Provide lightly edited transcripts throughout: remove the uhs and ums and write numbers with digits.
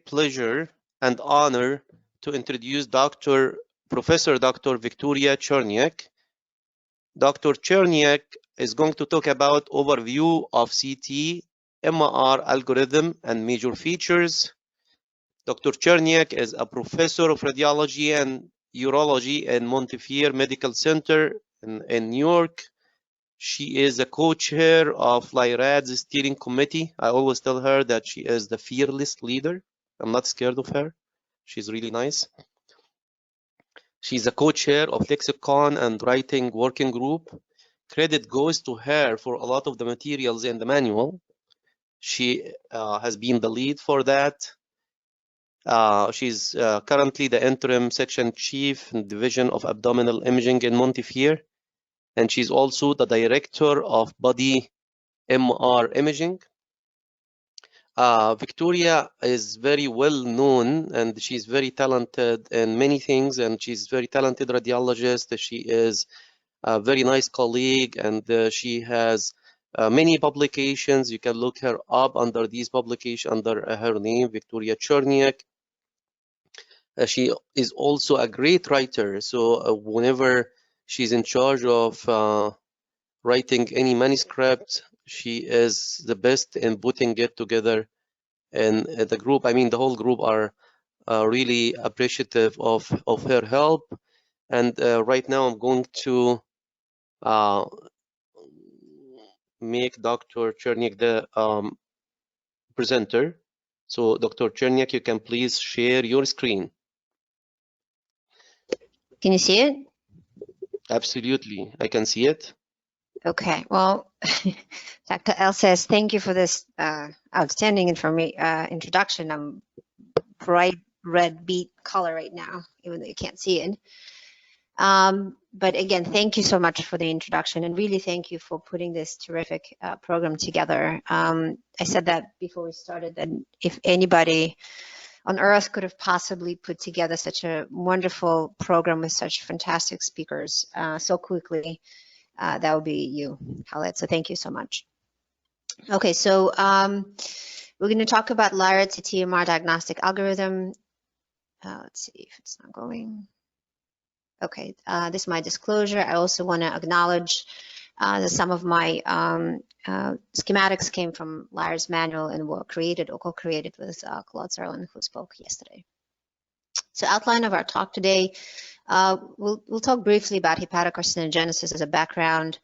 pleasure and honor to introduce Professor Dr. Victoria Chernyak. Dr. Chernyak is going to talk about overview of CT, MR algorithm, and major features. Dr. Chernyak is a professor of radiology and urology in Montefiore Medical Center in New York. She is a co-chair of LI-RADS steering committee. I always tell her that she is the fearless leader. I'm not scared of her. She's really nice. She's a co-chair of lexicon and writing working group. Credit goes to her for a lot of the materials in the manual. She has been the lead for that. She's currently the interim section chief in division of abdominal imaging in Montefiore. And she's also the director of body MR imaging. Victoria is very well known and she's very talented in many things, and she's very talented radiologist. She is a very nice colleague, and she has many publications. You can look her up under these publications under her name, Victoria Chernyak. She is also a great writer, so whenever she's in charge of writing any manuscript, she is the best in putting it together. And the group, I mean, the whole group are really appreciative of her help. And right now I'm going to make Dr. Chernyak the presenter. So Dr. Chernyak, you can please share your screen. Can you see it? Absolutely, I can see it. Okay, well, Dr. Elsayes, thank you for this outstanding introduction. I'm bright red beet color right now, even though you can't see it. But again, thank you so much for the introduction, and really thank you for putting this terrific program together. I said that before we started, that if anybody on earth could have possibly put together such a wonderful program with such fantastic speakers so quickly, that would be you, Khaled. So thank you so much. Okay, so we're going to talk about LI-RADS TMR diagnostic algorithm. Let's see if it's not going. Okay, this is my disclosure. I also want to acknowledge that some of my schematics came from LI-RADS manual and were created or co-created with Claude Serlin, who spoke yesterday. So outline of our talk today, we'll talk briefly about hepatic carcinogenesis as a background,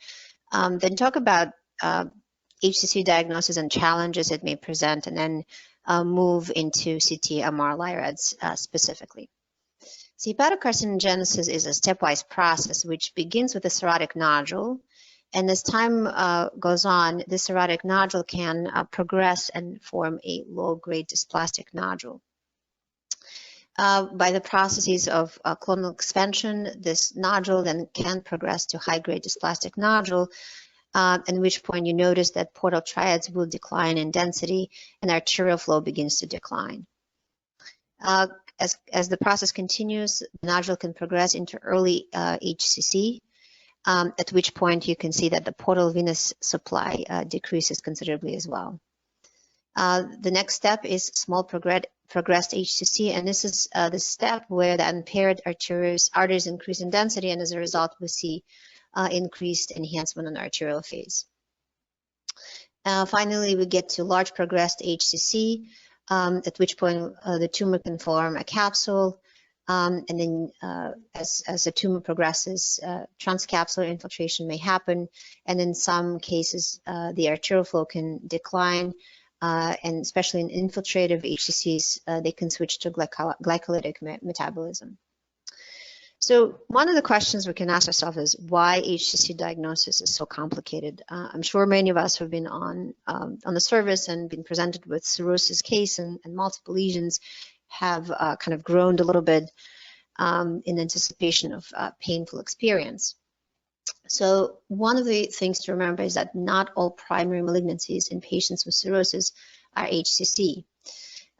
then talk about HCC diagnosis and challenges it may present, and then move into CT, MR, LI-RADS specifically. So hepatic carcinogenesis is a stepwise process which begins with a cirrhotic nodule, and as time goes on, this cirrhotic nodule can progress and form a low-grade dysplastic nodule. By the processes of clonal expansion, this nodule then can progress to high-grade dysplastic nodule, at which point you notice that portal triads will decline in density and arterial flow begins to decline. As the process continues, the nodule can progress into early HCC, at which point you can see that the portal venous supply decreases considerably as well. The next step is small progressed HCC, and this is the step where the impaired arteries increase in density, and as a result we see increased enhancement on the arterial phase. Finally, we get to large progressed HCC, at which point the tumor can form a capsule, and then as the tumor progresses, transcapsular infiltration may happen, and in some cases the arterial flow can decline, and especially in infiltrative HCCs, they can switch to glycolytic metabolism. So one of the questions we can ask ourselves is why HCC diagnosis is so complicated. I'm sure many of us have been on the service and been presented with cirrhosis case and multiple lesions, have kind of groaned a little bit in anticipation of painful experience. So one of the things to remember is that not all primary malignancies in patients with cirrhosis are HCC.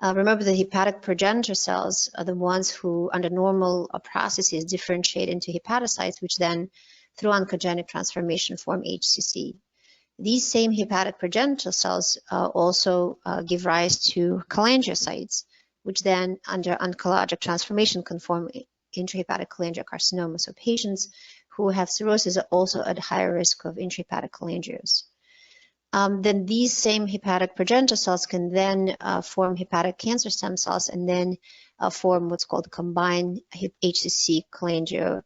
Remember, the hepatic progenitor cells are the ones who, under normal processes, differentiate into hepatocytes, which then, through oncogenic transformation, form HCC. These same hepatic progenitor cells also give rise to cholangiocytes, which then under oncologic transformation can form intrahepatic cholangiocarcinoma. So patients who have cirrhosis are also at higher risk of intrahepatic cholangiomas. Then these same hepatic progenitor cells can then form hepatic cancer stem cells and then form what's called combined HCC cholangio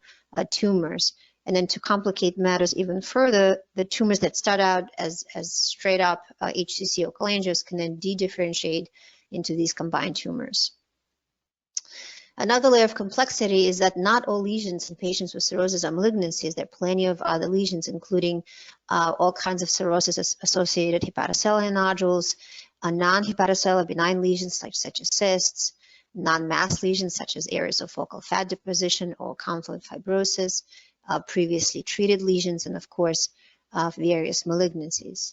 tumors. And then to complicate matters even further, the tumors that start out as straight up HCC or cholangios can then de-differentiate into these combined tumors. Another layer of complexity is that not all lesions in patients with cirrhosis are malignancies. There are plenty of other lesions, including all kinds of cirrhosis-associated hepatocellular nodules, non-hepatocellular benign lesions such as cysts, non-mass lesions such as areas of focal fat deposition or confluent fibrosis, previously treated lesions, and of course, various malignancies.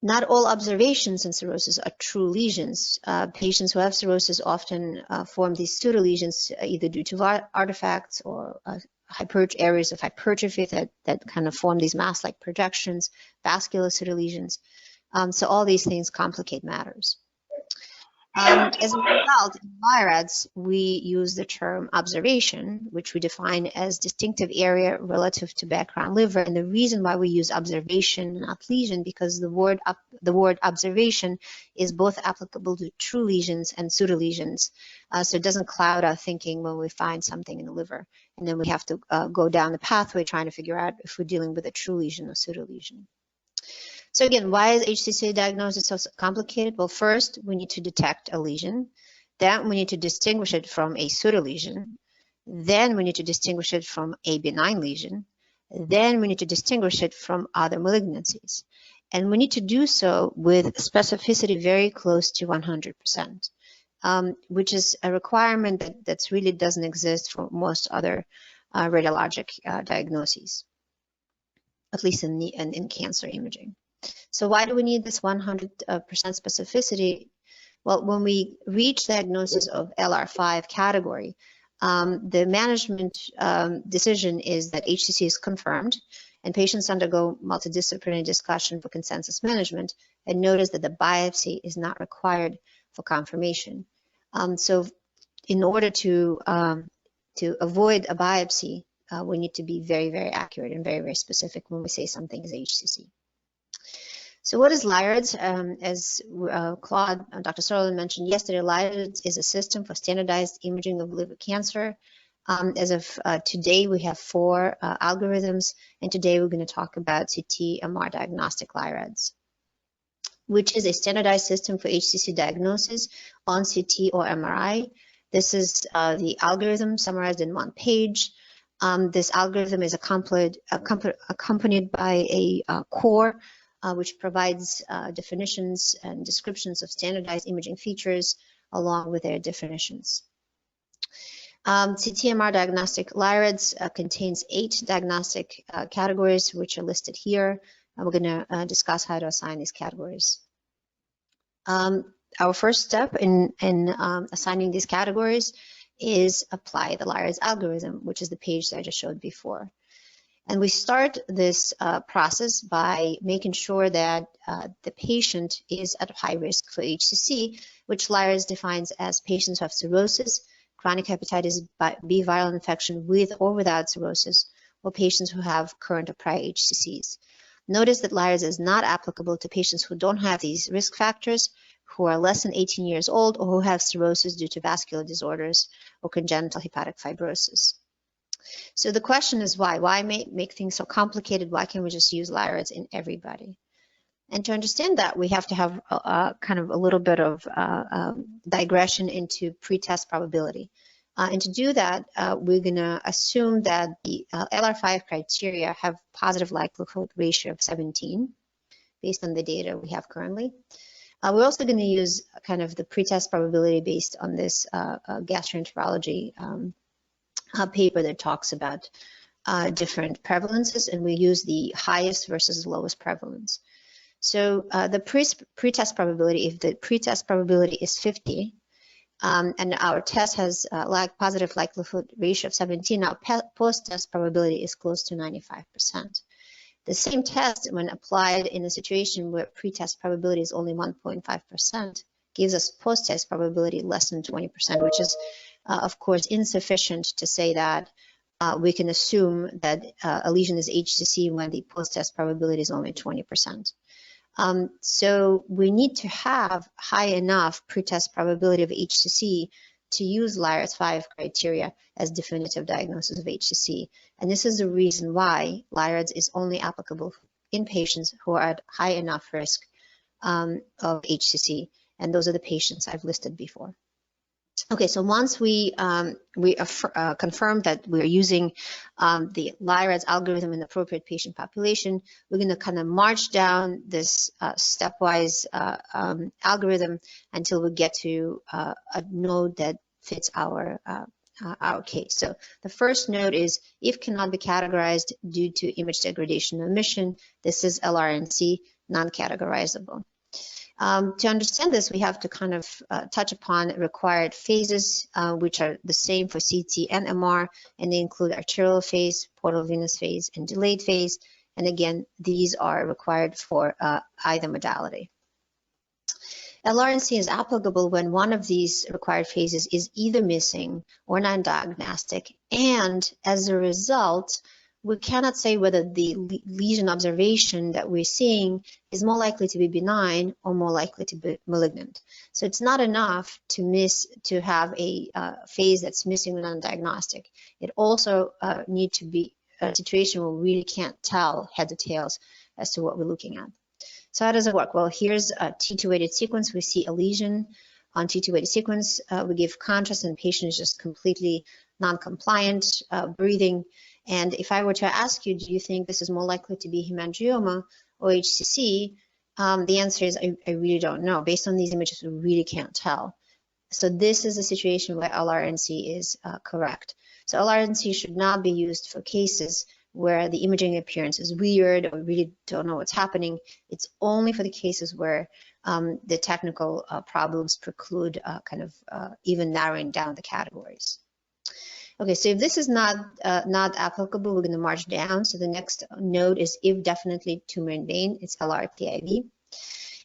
Not all observations in cirrhosis are true lesions. Patients who have cirrhosis often form these pseudolesions either due to artifacts or areas of hypertrophy that kind of form these mass-like projections, vascular pseudolesions. So all these things complicate matters. As a result, in LI-RADS, we use the term observation, which we define as distinctive area relative to background liver. And the reason why we use observation, not lesion, because the word observation is both applicable to true lesions and pseudolesions. So it doesn't cloud our thinking when we find something in the liver. And then we have to go down the pathway trying to figure out if we're dealing with a true lesion or pseudolesion. So again, why is HCC diagnosis so complicated? Well, first, we need to detect a lesion. Then we need to distinguish it from a pseudolesion. Then we need to distinguish it from a benign lesion. Then we need to distinguish it from other malignancies. And we need to do so with specificity very close to 100%, which is a requirement that really doesn't exist for most other radiologic diagnoses, at least in cancer imaging. So why do we need this 100% specificity? Well, when we reach diagnosis of LR5 category, the management decision is that HCC is confirmed and patients undergo multidisciplinary discussion for consensus management, and notice that the biopsy is not required for confirmation. So in order to avoid a biopsy, we need to be very, very accurate and very, very specific when we say something is HCC. So what is LI-RADS? As Claude, Dr. Sutherland mentioned yesterday, LI-RADS is a system for standardized imaging of liver cancer. As of today, we have 4 algorithms, and today we're going to talk about CT-MR diagnostic LI-RADS, which is a standardized system for HCC diagnosis on CT or MRI. This is the algorithm summarized in 1 page. This algorithm is accompanied by a core which provides definitions and descriptions of standardized imaging features along with their definitions. CT-MR diagnostic LI-RADS contains 8 diagnostic categories, which are listed here. We're going to discuss how to assign these categories. Our first step in assigning these categories is apply the LI-RADS algorithm, which is the page that I just showed before. And we start this process by making sure that the patient is at high risk for HCC, which LI-RADS defines as patients who have cirrhosis, chronic hepatitis B viral infection with or without cirrhosis, or patients who have current or prior HCCs. Notice that LI-RADS is not applicable to patients who don't have these risk factors, who are less than 18 years old, or who have cirrhosis due to vascular disorders or congenital hepatic fibrosis. So the question is why? Why make things so complicated? Why can't we just use LI-RADS in everybody? And to understand that, we have to have kind of a little bit of digression into pretest probability. And to do that, we're going to assume that the LR5 criteria have positive likelihood ratio of 17 based on the data we have currently. We're also going to use kind of the pretest probability based on this gastroenterology paper that talks about different prevalences, and we use the highest versus lowest prevalence. So the pretest probability, if the pretest probability is 50, and our test has positive likelihood ratio of 17, our post-test probability is close to 95%. The same test, when applied in a situation where pretest probability is only 1.5%, gives us post-test probability less than 20%, which is, of course, insufficient to say that we can assume that a lesion is HCC when the post-test probability is only 20%. So we need to have high enough pretest probability of HCC to use LI-RADS 5 criteria as definitive diagnosis of HCC. And this is the reason why LI-RADS is only applicable in patients who are at high enough risk of HCC. And those are the patients I've listed before. Okay, so once we confirm that we're using the LI-RADS algorithm in the appropriate patient population, we're going to kind of march down this stepwise algorithm until we get to a node that fits our case. So the first node is if cannot be categorized due to image degradation or omission. This is LRNC, non-categorizable. To understand this, we have to kind of touch upon required phases, which are the same for CT and MR, and they include arterial phase, portal venous phase, and delayed phase. And again, these are required for either modality. LRNC is applicable when one of these required phases is either missing or non-diagnostic, and as a result, we cannot say whether the lesion observation that we're seeing is more likely to be benign or more likely to be malignant. So it's not enough to have a phase that's missing or non-diagnostic. It also needs to be a situation where we really can't tell heads or tails as to what we're looking at. So how does it work? Well, here's a T2-weighted sequence. We see a lesion on T2-weighted sequence. We give contrast and the patient is just completely non-compliant, breathing. And if I were to ask you, do you think this is more likely to be hemangioma or HCC? The answer is I really don't know. Based on these images, we really can't tell. So this is a situation where LRNC is correct. So LRNC should not be used for cases where the imaging appearance is weird or we really don't know what's happening. It's only for the cases where the technical problems preclude even narrowing down the categories. Okay, so if this is not applicable, we're going to march down. So the next node is if definitely tumor in vein. It's LRPIV.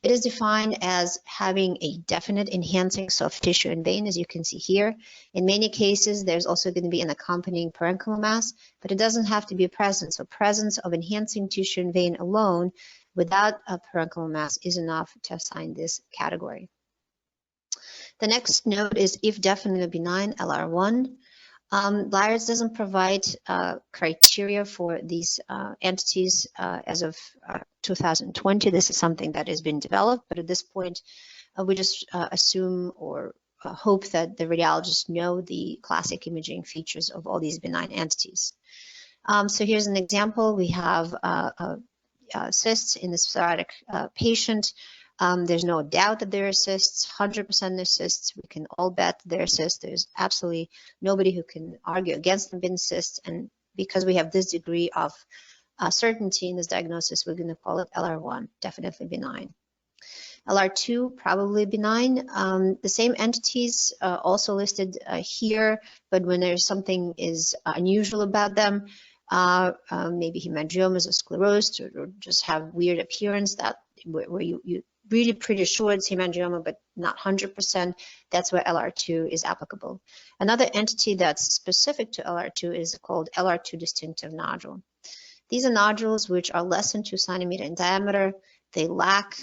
It is defined as having a definite enhancing soft tissue in vein, as you can see here. In many cases, there's also going to be an accompanying parenchymal mass, but it doesn't have to be present. So presence of enhancing tissue in vein alone without a parenchymal mass is enough to assign this category. The next node is if definitely benign, LR1. LI-RADS doesn't provide criteria for these entities as of 2020. This is something that has been developed, but at this point, we just assume or hope that the radiologists know the classic imaging features of all these benign entities. So here's an example. We have cysts in this psoriatic patient. There's no doubt that there are cysts, 100% are cysts. We can all bet there are cysts. There's absolutely nobody who can argue against them being cysts. And because we have this degree of certainty in this diagnosis, we're going to call it LR1, definitely benign. LR2, probably benign. The same entities also listed here, but when there's something is unusual about them, maybe hemangiomas or sclerosed or just have weird appearance that where you really pretty sure it's hemangioma, but not 100%, that's where LR2 is applicable. Another entity that's specific to LR2 is called LR2 distinctive nodule. These are nodules which are less than 2 centimeters in diameter. They lack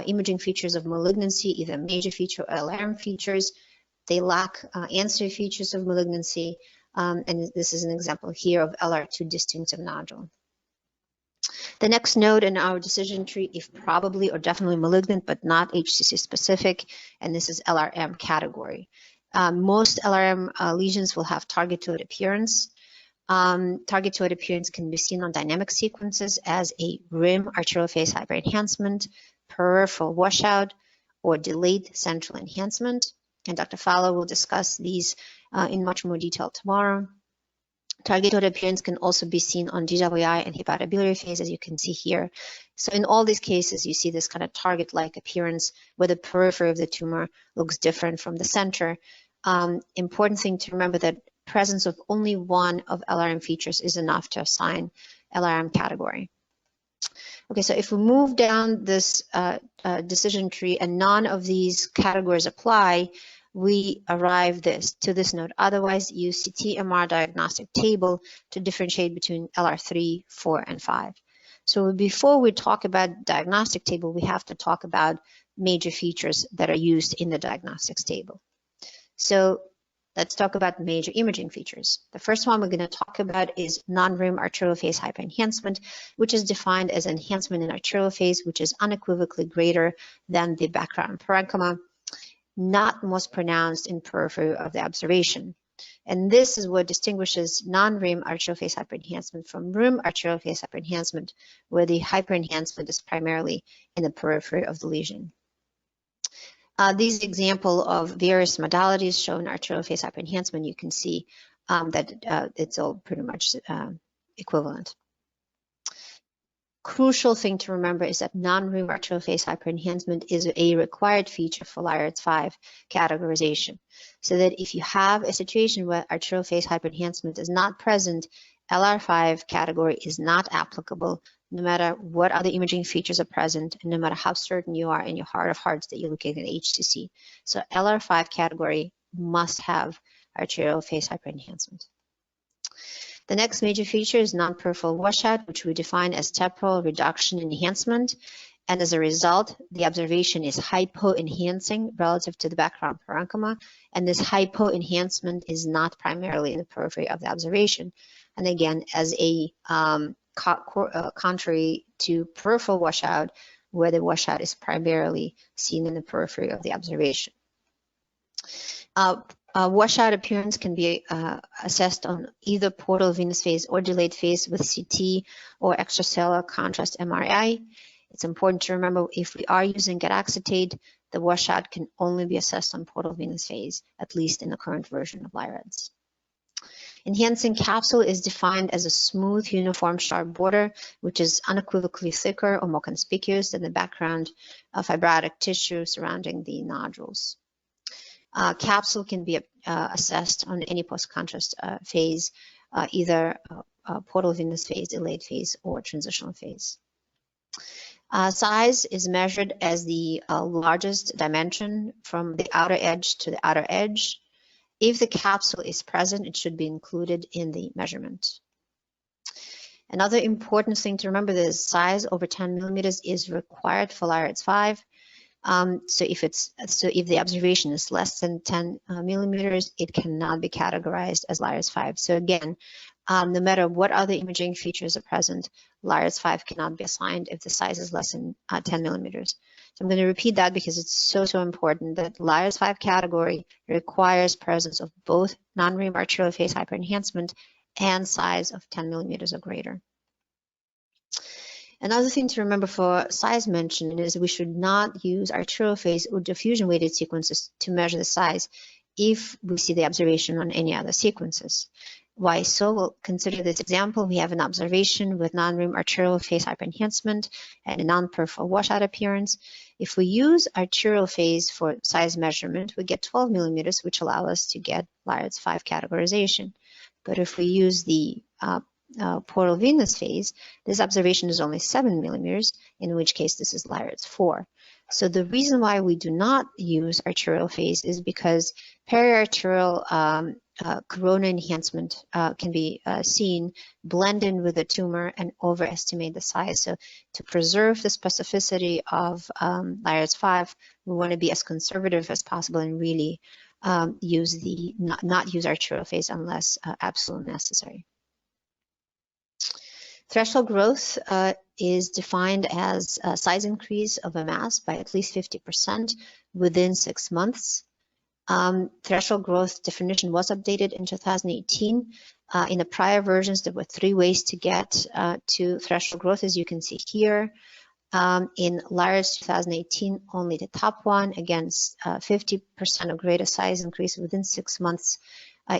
imaging features of malignancy, either major feature or alarm features. They lack ancillary features of malignancy, and this is an example here of LR2 distinctive nodule. The next node in our decision tree, if probably or definitely malignant, but not HCC specific, and this is LRM category. Most LRM lesions will have target-to-it appearance. Target-to-it appearance can be seen on dynamic sequences as a rim arterial phase hyperenhancement, peripheral washout, or delayed central enhancement. And Dr. Fowler will discuss these in much more detail tomorrow. Target-to-it appearance can also be seen on GWI and hepatobiliary phase, as you can see here. So in all these cases, you see this kind of target-like appearance where the periphery of the tumor looks different from the center. Important thing to remember that presence of only one of LRM features is enough to assign LRM category. Okay, so if we move down this decision tree and none of these categories apply, we arrive to this node. Otherwise, use CT-MR diagnostic table to differentiate between LR3, 4, and 5. So before we talk about diagnostic table, we have to talk about major features that are used in the diagnostics table. So let's talk about major imaging features. The first one we're going to talk about is non-rim arterial phase hyperenhancement, which is defined as enhancement in arterial phase, which is unequivocally greater than the background parenchyma, not most pronounced in periphery of the observation. And this is what distinguishes non-rim arterial phase hyperenhancement from rim arterial phase hyperenhancement, where the hyperenhancement is primarily in the periphery of the lesion. These example of various modalities shown arterial phase hyperenhancement, you can see that it's all pretty much equivalent. Crucial thing to remember is that non-rim arterial phase hyperenhancement is a required feature for LI-RADS 5 categorization. So that if you have a situation where arterial phase hyperenhancement is not present, LR5 category is not applicable, no matter what other imaging features are present, and no matter how certain you are in your heart of hearts that you're looking at HCC. So LR5 category must have arterial phase hyperenhancement. The next major feature is non-peripheral washout, which we define as temporal reduction enhancement. And as a result, the observation is hypo-enhancing relative to the background parenchyma. And this hypo-enhancement is not primarily in the periphery of the observation. And again, as a contrary to peripheral washout, where the washout is primarily seen in the periphery of the observation. Washout appearance can be assessed on either portal venous phase or delayed phase with CT or extracellular contrast MRI. It's important to remember if we are using getaxetate, the washout can only be assessed on portal venous phase, at least in the current version of LI-RADS. Enhancing capsule is defined as a smooth, uniform, sharp border, which is unequivocally thicker or more conspicuous than the background of fibrotic tissue surrounding the nodules. Capsule can be assessed on any post-contrast phase, either portal venous phase, delayed phase, or transitional phase. Size is measured as the largest dimension from the outer edge to the outer edge. If the capsule is present, it should be included in the measurement. Another important thing to remember is size over 10 millimeters is required for LI-RADS 5. So if the observation is less than 10 millimeters, it cannot be categorized as LI-RADS 5. So again, no matter what other imaging features are present, LI-RADS 5 cannot be assigned if the size is less than 10 millimeters. So I'm going to repeat that because it's so important that LI-RADS 5 category requires presence of both non-rim arterial phase hyperenhancement and size of 10 millimeters or greater. Another thing to remember for size mention is we should not use arterial phase or diffusion weighted sequences to measure the size if we see the observation on any other sequences. Why so? We'll consider this example. We have an observation with non-rim arterial phase hyperenhancement and a non-peripheral washout appearance. If we use arterial phase for size measurement, we get 12 millimeters, which allow us to get LI-RADS 5 categorization. But if we use the portal venous phase, this observation is only 7 millimeters, in which case this is LI-RADS 4. So the reason why we do not use arterial phase is because periarterial corona enhancement can be seen, blend in with the tumor, and overestimate the size. So to preserve the specificity of LI-RADS 5, we want to be as conservative as possible and really not use arterial phase unless absolutely necessary. Threshold growth is defined as a size increase of a mass by at least 50% within 6 months. Threshold growth definition was updated in 2018. In the prior versions, there were 3 ways to get to threshold growth, as you can see here. In LI-RADS 2018, only the top one, against 50% or greater size increase within 6 months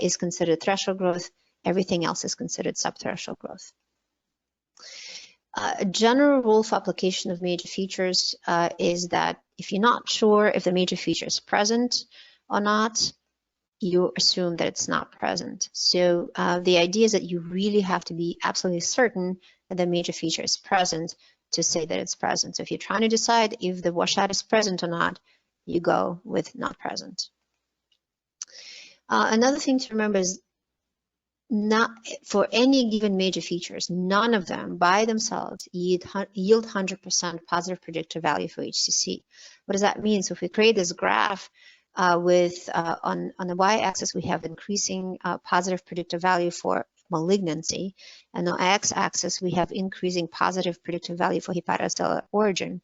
is considered threshold growth. Everything else is considered subthreshold growth. A general rule for application of major features is that if you're not sure if the major feature is present or not, you assume that it's not present. So the idea is that you really have to be absolutely certain that the major feature is present to say that it's present. So if you're trying to decide if the washout is present or not, you go with not present. Another thing to remember is not for any given major features, none of them by themselves yield 100% positive predictive value for HCC. What does that mean? So if we create this graph on the y-axis, we have increasing positive predictive value for malignancy, and on the x-axis, we have increasing positive predictive value for hepatocellular origin.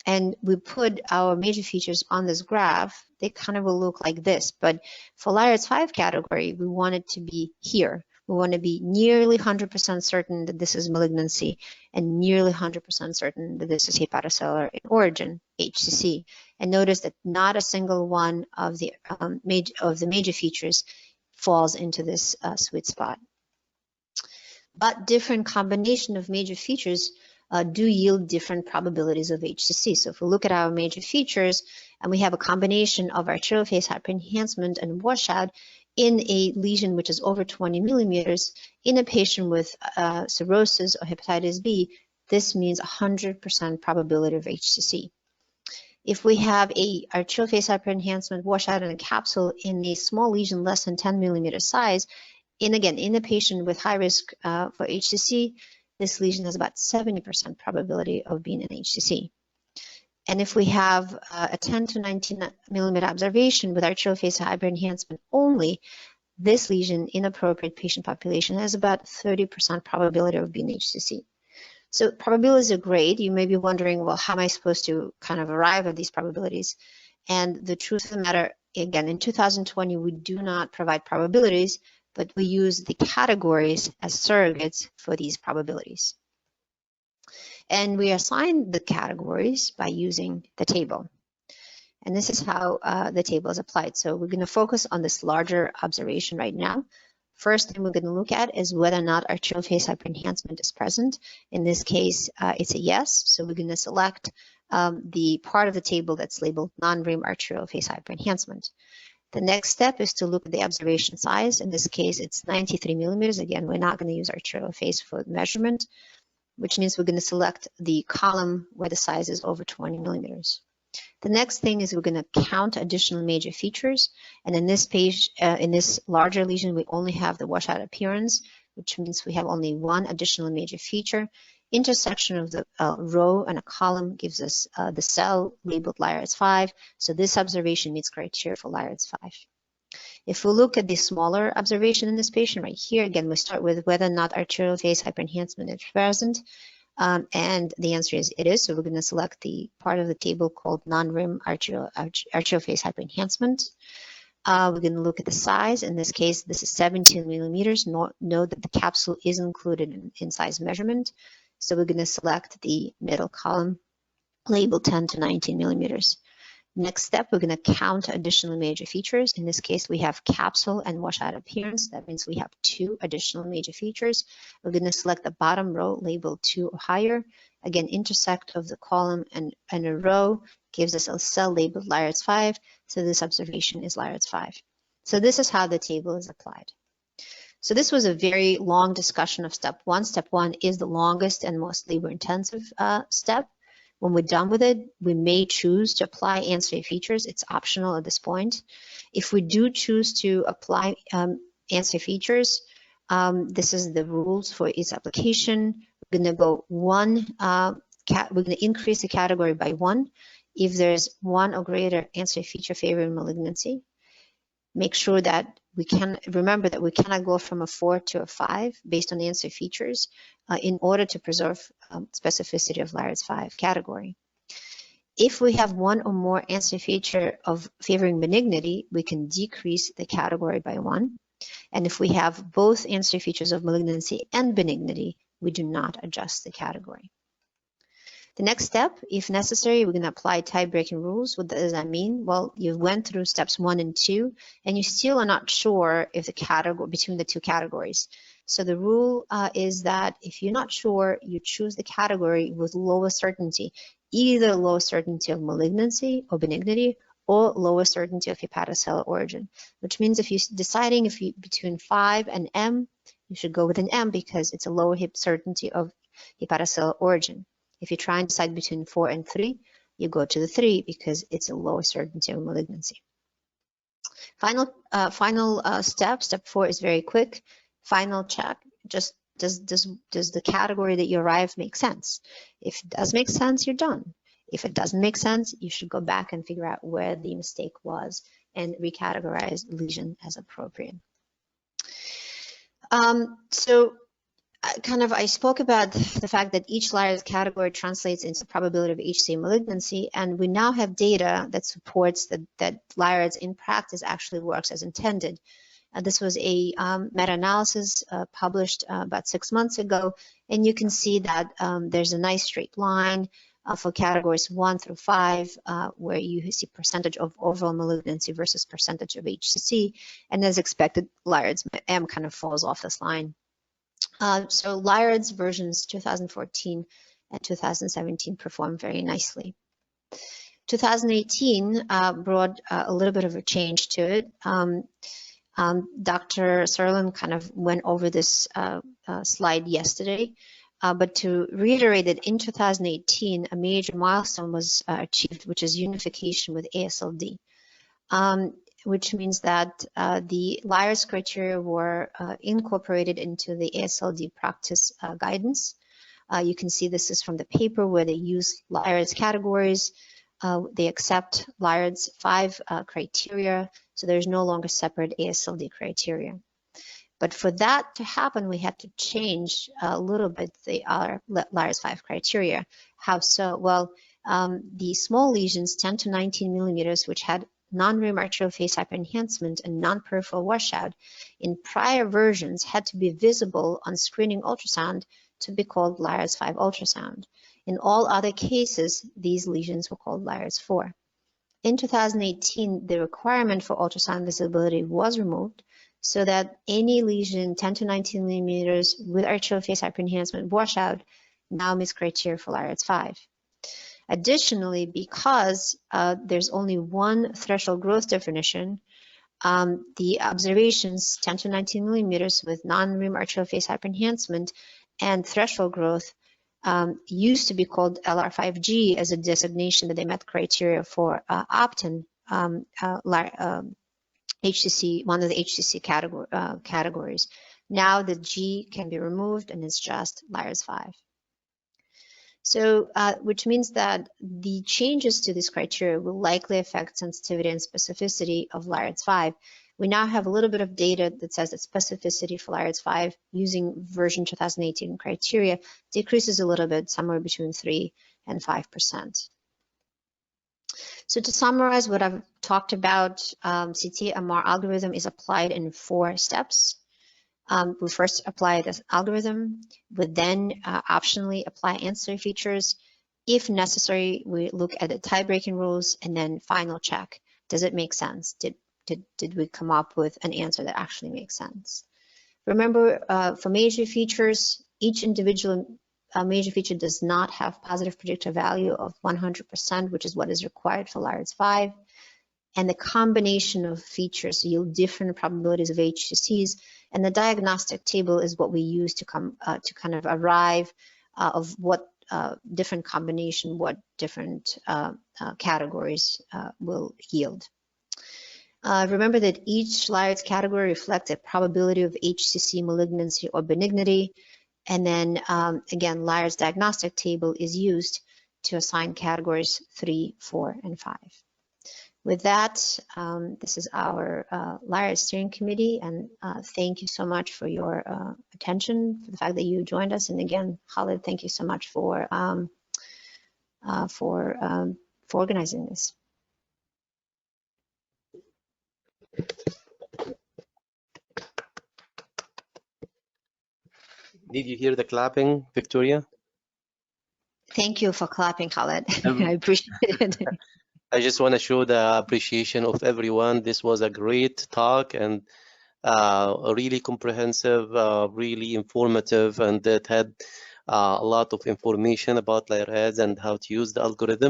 And we put our major features on this graph, they kind of will look like this. But for LI-RADS 5 category, we want it to be here. We want to be nearly 100% certain that this is malignancy and nearly 100% certain that this is hepatocellular in origin, HCC. And notice that not a single one of the major features falls into this sweet spot. But different combination of major features do yield different probabilities of HCC. So if we look at our major features and we have a combination of arterial phase hyperenhancement and washout in a lesion which is over 20 millimeters in a patient with cirrhosis or hepatitis B, this means 100% probability of HCC. If we have a arterial phase hyperenhancement washout in a capsule in a small lesion less than 10 millimeter size, in a patient with high risk for HCC, this lesion has about 70% probability of being an HCC. And if we have a 10 to 19 millimeter observation with arterial phase hyperenhancement only, this lesion in appropriate patient population has about 30% probability of being HCC. So probabilities are great. You may be wondering, well, how am I supposed to kind of arrive at these probabilities? And the truth of the matter, again, in 2020, we do not provide probabilities, but we use the categories as surrogates for these probabilities. And we assign the categories by using the table. And this is how the table is applied. So we're going to focus on this larger observation right now. First thing we're going to look at is whether or not arterial phase hyperenhancement is present. In this case, it's a yes. So we're going to select the part of the table that's labeled non-rim arterial phase hyperenhancement. The next step is to look at the observation size. In this case, it's 93 millimeters. Again, we're not going to use arterial phase for measurement, which means we're going to select the column where the size is over 20 millimeters. The next thing is we're going to count additional major features. And in this page, in this larger lesion, we only have the washout appearance, which means we have only one additional major feature. Intersection of the row and a column gives us the cell labeled LI-RADS 5. So this observation meets criteria for LI-RADS 5. If we look at the smaller observation in this patient right here, again, we start with whether or not arterial phase hyperenhancement is present. And the answer is it is. So we're going to select the part of the table called non-rim arterial phase hyperenhancement. We're going to look at the size. In this case, this is 17 millimeters. Note that the capsule is included in size measurement. So we're going to select the middle column labeled 10 to 19 millimeters. Next step, we're going to count additional major features. In this case, we have capsule and washout appearance. That means we have two additional major features. We're going to select the bottom row labeled 2 or higher. Again, intersect of the column and a row gives us a cell labeled LI-RADS 5. So this observation is LI-RADS 5. So this is how the table is applied. So this was a very long discussion of step 1. Step 1 is the longest and most labor-intensive step. When we're done with it, we may choose to apply ancillary features. It's optional at this point. If we do choose to apply ancillary features, this is the rules for its application. We're going to go we're going to increase the category by 1 if there's 1 or greater ancillary feature favoring malignancy. Make sure that remember that we cannot go from a 4 to a 5 based on the ancillary features in order to preserve specificity of LI-RADS 5 category. If we have 1 or more ancillary feature of favoring benignity, we can decrease the category by 1. And if we have both ancillary features of malignancy and benignity, we do not adjust the category. The next step, if necessary, we're going to apply tie-breaking rules. What does that mean? Well, you went through steps 1 and 2, and you still are not sure if the category between the two categories. So the rule is that if you're not sure, you choose the category with lowest certainty, either lowest certainty of malignancy or benignity, or lowest certainty of hepatocellular origin, which means if you're deciding between 5 and M, you should go with an M because it's a lower certainty of hepatocellular origin. If you try and decide between 4 and 3, you go to the 3 because it's a lower certainty of malignancy. Final step 4 is very quick. Final check, just does the category that you arrive make sense? If it does make sense, you're done. If it doesn't make sense, you should go back and figure out where the mistake was and recategorize the lesion as appropriate. I spoke about the fact that each LI-RADS category translates into the probability of HCC malignancy, and we now have data that supports that LI-RADS in practice actually works as intended. This was a meta-analysis published about 6 months ago, and you can see that there's a nice straight line for categories 1 through 5, where you see percentage of overall malignancy versus percentage of HCC, and as expected, LI-RADS M kind of falls off this line. So LI-RADS versions 2014 and 2017 performed very nicely. 2018 brought a little bit of a change to it. Dr. Serlin kind of went over this slide yesterday, but to reiterate it, in 2018, a major milestone was achieved, which is unification with ASLD. Which means that the LI-RADS criteria were incorporated into the ASLD practice guidance. You can see this is from the paper where they use LI-RADS categories. They accept LI-RADS 5 criteria, so there's no longer separate ASLD criteria. But for that to happen, we had to change a little bit the LI-RADS 5 criteria. How so? Well, the small lesions, 10 to 19 millimeters, which had non-rim arterial phase hyperenhancement and non-peripheral washout in prior versions had to be visible on screening ultrasound to be called LI-RADS 5 ultrasound. In all other cases, these lesions were called LI-RADS 4. In 2018, the requirement for ultrasound visibility was removed so that any lesion 10 to 19 millimeters with arterial phase hyperenhancement washout now meets criteria for LI-RADS 5. Additionally, because there's only one threshold growth definition, the observations 10 to 19 millimeters with non-rim arterial phase hyperenhancement and threshold growth used to be called LR5G as a designation that they met criteria for opt-in HCC, one of the HCC categories. Now the G can be removed and it's just LI-RADS 5. So, which means that the changes to this criteria will likely affect sensitivity and specificity of LI-RADS 5. We now have a little bit of data that says that specificity for LI-RADS 5 using version 2018 criteria decreases a little bit, somewhere between 3 and 5%. So to summarize what I've talked about, CT-MR algorithm is applied in 4 steps. We first apply this algorithm, we then optionally apply ancillary features. If necessary, we look at the tie-breaking rules and then final check. Does it make sense? Did we come up with an answer that actually makes sense? Remember, for major features, each individual major feature does not have positive predictor value of 100%, which is what is required for LI-RADS 5. And the combination of features yield different probabilities of HCCs, and the diagnostic table is what we use to kind of arrive of what different combination, what different categories will yield. Remember that each LI-RADS category reflects a probability of HCC malignancy or benignity, and then again, LI-RADS diagnostic table is used to assign categories 3, 4, and 5. With that, this is our LI-RADS steering committee, and thank you so much for your attention, for the fact that you joined us. And again, Khaled, thank you so much for organizing this. Did you hear the clapping, Victoria? Thank you for clapping, Khaled. I appreciate it. I just want to show the appreciation of everyone. This was a great talk and really comprehensive, really informative, and it had a lot of information about LI-RADS and how to use the algorithm.